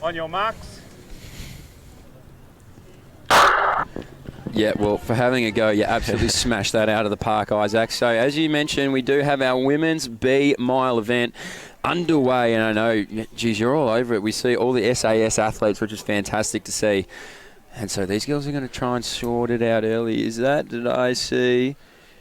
On your marks. Yeah, well, for having a go, you absolutely smashed that out of the park, Isaac. So, as you mentioned, we do have our women's B mile event underway, and I know, geez, you're all over it. We see all the SAS athletes, which is fantastic to see. And so these girls are going to try and sort it out early. Is that, did I see,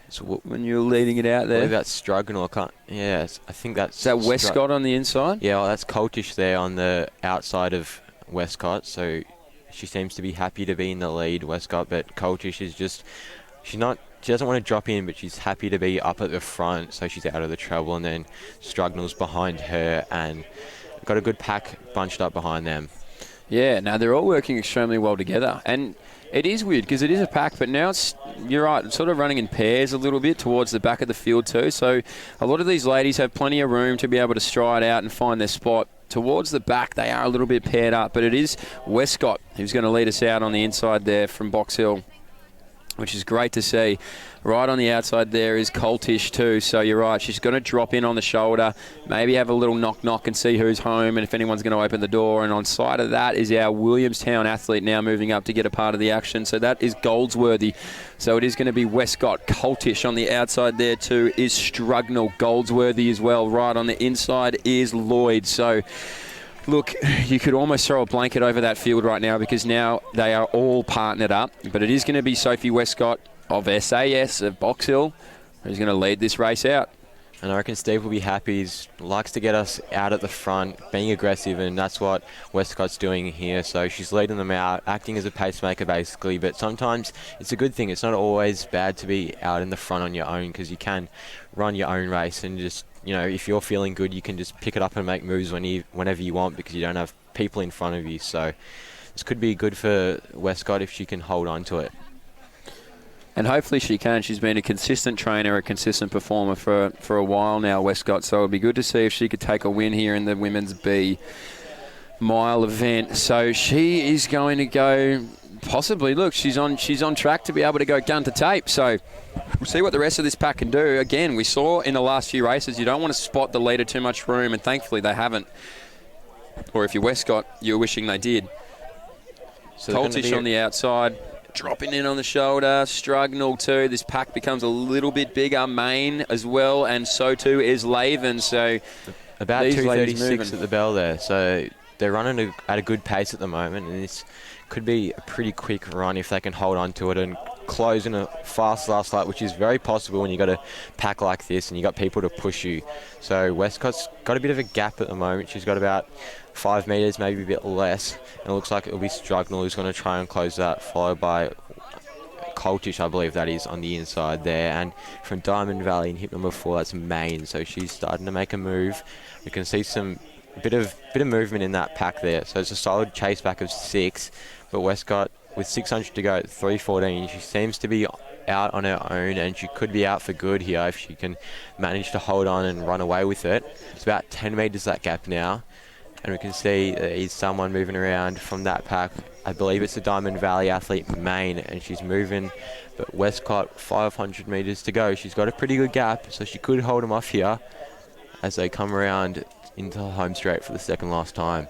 so when you're leading it out there? I believe that's Struggle. Yeah, I think that's... Is that Westcott on the inside? Yeah, well, that's Coltish there on the outside of Westcott, so... She seems to be happy to be in the lead, Westcott, but Coltish is just... She doesn't want to drop in, but she's happy to be up at the front, so she's out of the trouble, and then Strugnall's behind her, and got a good pack bunched up behind them. Yeah, now they're all working extremely well together, and it is weird because it is a pack, but now it's, you're right, it's sort of running in pairs a little bit towards the back of the field too, so a lot of these ladies have plenty of room to be able to stride out and find their spot. Towards the back, they are a little bit paired up, but it is Westcott who's going to lead us out on the inside there from Box Hill, which is great to see. Right on the outside there is Coltish too, so you're right. She's going to drop in on the shoulder, maybe have a little knock-knock and see who's home and if anyone's going to open the door. And on side of that is our Williamstown athlete now moving up to get a part of the action. So that is Goldsworthy. So it is going to be Westcott. Coltish on the outside there too is Strugnall. Goldsworthy as well. Right on the inside is Lloyd. So... look, you could almost throw a blanket over that field right now because now they are all partnered up. But it is going to be Sophie Westcott of SAS of Box Hill who's going to lead this race out. And I reckon Steve will be happy. He likes to get us out at the front, being aggressive, and that's what Westcott's doing here. So she's leading them out, acting as a pacemaker basically. But sometimes it's a good thing. It's not always bad to be out in the front on your own because you can run your own race and just, you know, if you're feeling good, you can just pick it up and make moves whenever you want because you don't have people in front of you. So this could be good for Westcott if she can hold on to it. And hopefully she can. She's been a consistent trainer, a consistent performer for a while now, Westcott. So it would be good to see if she could take a win here in the women's B mile event. So she is going to go, possibly, look, she's on track to be able to go gun to tape. So we'll see what the rest of this pack can do. Again, we saw in the last few races, you don't want to spot the leader too much room, and thankfully they haven't. Or if you're Westcott, you're wishing they did. So Coltish on the outside. Dropping in on the shoulder, Strugnall too. This pack becomes a little bit bigger. Main as well, and so too is Laven. So about 2:36 at the bell there. So they're running at a good pace at the moment, and this could be a pretty quick run if they can hold on to it and close in a fast last lap, which is very possible when you got a pack like this and you got people to push you. So Westcott's got a bit of a gap at the moment. She's got about 5 metres, maybe a bit less, and it looks like it'll be Strugnall who's going to try and close that, followed by Coltish, I believe that is, on the inside there. And from Diamond Valley in hip number 4, that's Main, so she's starting to make a move. You can see some bit of movement in that pack there, so it's a solid chase back of 6, but Westcott with 600 to go at 3:14, she seems to be out on her own, and she could be out for good here if she can manage to hold on and run away with it. It's about 10 metres that gap now, and we can see there is someone moving around from that pack. I believe it's the Diamond Valley athlete Main, and she's moving, but Westcott 500 metres to go. She's got a pretty good gap, so she could hold them off here as they come around into the home straight for the second last time.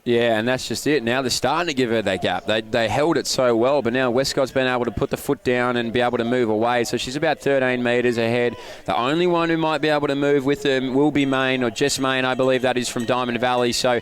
Yeah, and that's just it. Now they're starting to give her that gap. They held it so well, but now Westcott's been able to put the foot down and be able to move away. So she's about 13 metres ahead. The only one who might be able to move with them will be Main, or Jess Main, I believe that is from Diamond Valley. So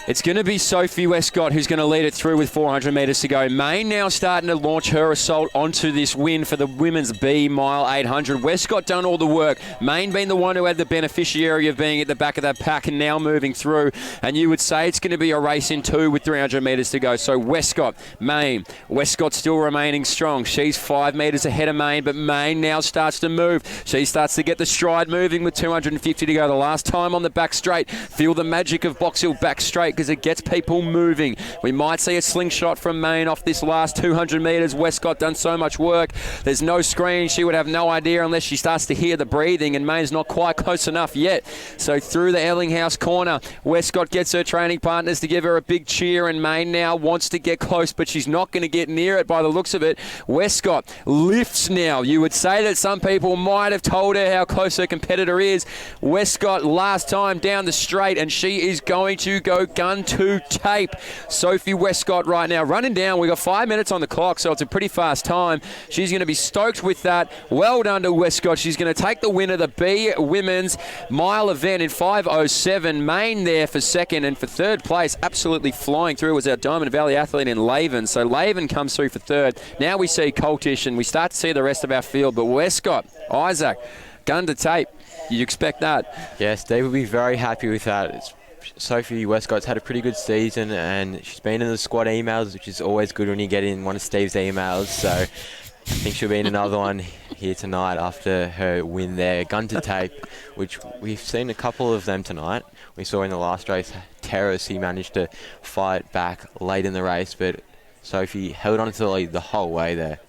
it's going to be Sophie Westcott who's going to lead it through with 400 metres to go. Main now starting to launch her assault onto this win for the women's B mile 800. Westcott done all the work. Main being the one who had the beneficiary of being at the back of that pack and now moving through. And you would say it's going to be a race in 2 with 300 metres to go. So Westcott, Main. Westcott still remaining strong. She's 5 metres ahead of Main, but Main now starts to move. She starts to get the stride moving with 250 to go. The last time on the back straight. Feel the magic of Box Hill back straight, because it gets people moving. We might see a slingshot from Main off this last 200 metres. Westcott done so much work. There's no screen. She would have no idea unless she starts to hear the breathing, and Main's not quite close enough yet. So through the Ellinghouse corner, Westcott gets her training partners to give her a big cheer, and Main now wants to get close, but she's not going to get near it by the looks of it. Westcott lifts now. You would say that some people might have told her how close her competitor is. Westcott last time down the straight, and she is going to go gun gun to tape. Sophie Westcott right now running down. We've got 5 minutes on the clock, so it's a pretty fast time. She's going to be stoked with that. Well done to Westcott. She's going to take the win of the B Women's Mile event in 5:07. Main there for second, and for third place, absolutely flying through, was our Diamond Valley athlete in Laven. So Laven comes through for third. Now we see Coltish, and we start to see the rest of our field. But Westcott, Isaac, gun to tape. You expect that? Yes, they will be very happy with that. Sophie Westcott's had a pretty good season, and she's been in the squad emails, which is always good when you get in one of Steve's emails. So I think she'll be in another one here tonight after her win there. Gun to tape, which we've seen a couple of them tonight. We saw in the last race, Terrace, he managed to fight back late in the race, but Sophie held on to the lead the whole way there.